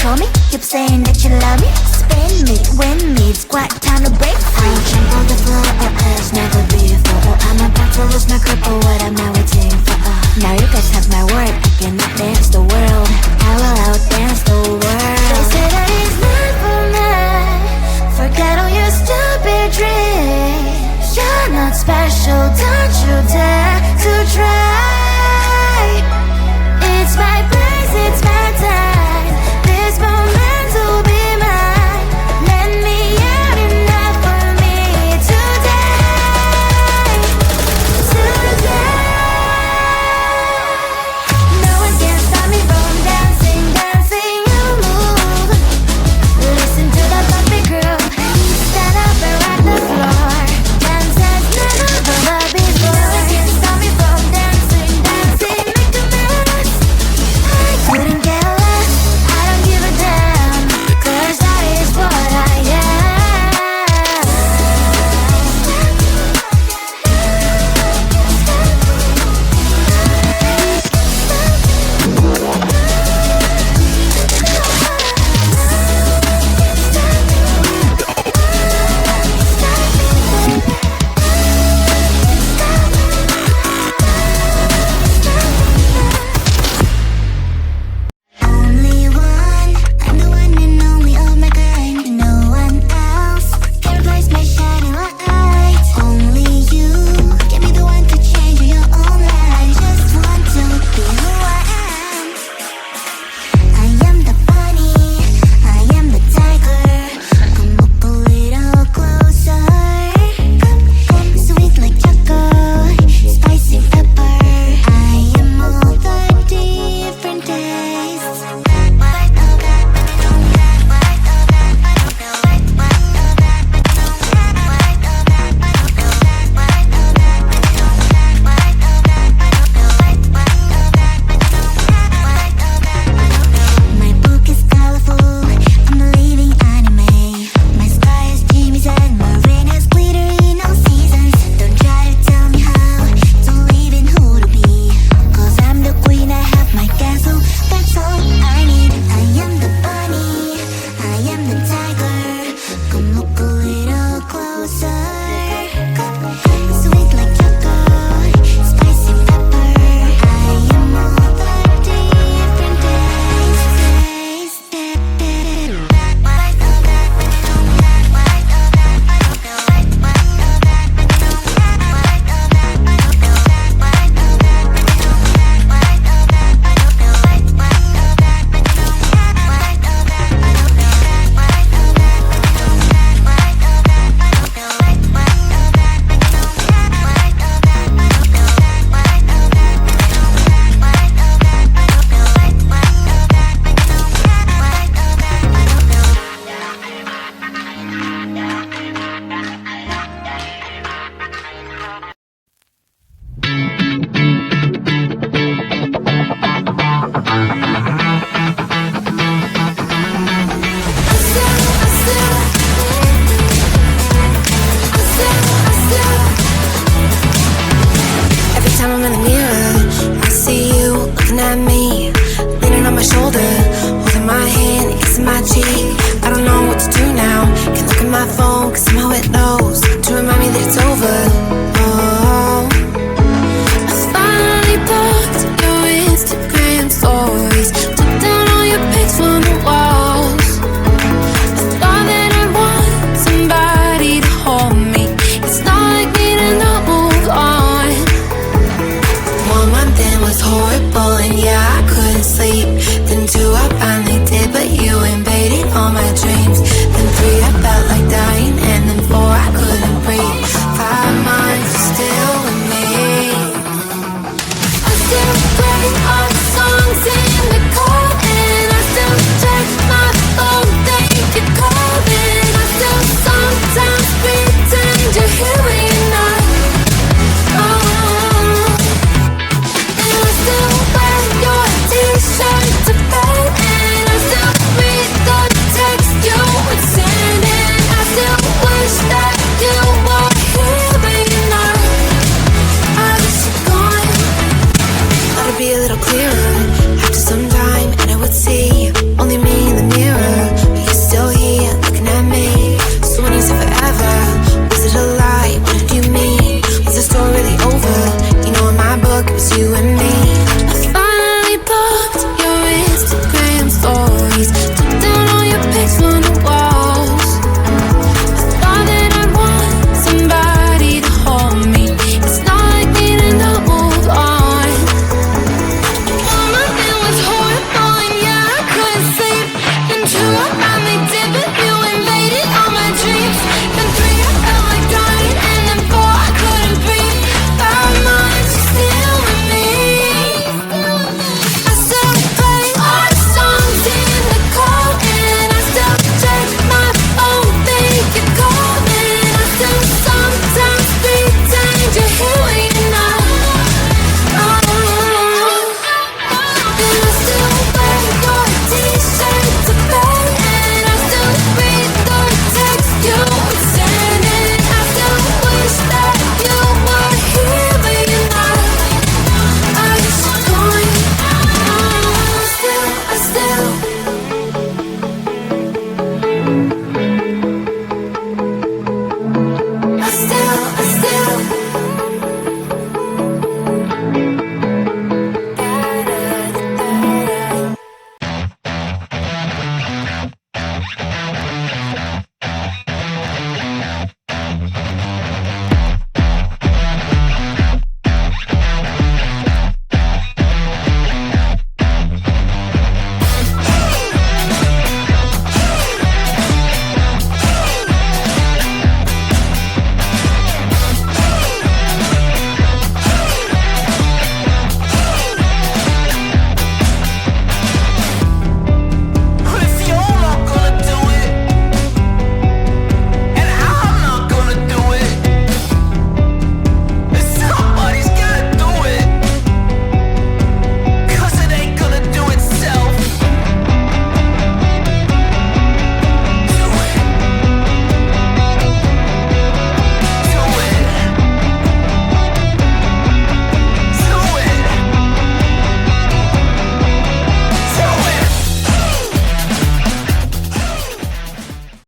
told me, keep saying that you love me. Spin me, win me, it's quite time to break free. I trample the floor, as never before. I'm about to lose my grip, but what am I waiting for? Now you guys have my word, I can dance the world. I will outdance the world. They say that it's not for me. Forget all your stupid dreams. You're not special, don't you dare to try. It's my place, it's my time. This moment will be mine. Let me out enough for me today. Today. No one can stop me from dancing, dancing, you move. Listen to the bumpy groove. Stand up and rock the floor. Dance as never before. No one can stop me from dancing, dancing, make a mess. I couldn't care less, I don't give a damn, 'cause that is what I am. Only one, I'm the one and only of my kind. No one else can replace my shining light. Only you can be the one to change your own life. Just want to be who I am. I am the bunny, I am the tiger. Come up a little closer. Come sweet like chocolate, spicy pepper. I am all the different tastes. My book is colorful, I'm a living anime. My sky is Jimmy's and my rain has glitter in all seasons. Don't try to tell me how to live and who to be, 'cause I'm the queen, I have my castle, that's all I need. I am the bunny, I am the tiger. Come look a little closer. Sweet like chocolate, spicy pepper. I am all the different tastes. Every time I'm in the mirror, I see you looking at me, leaning on my shoulder, holding my hand, kissing my cheek. I don't know what to do now. Can't look at my phone 'cause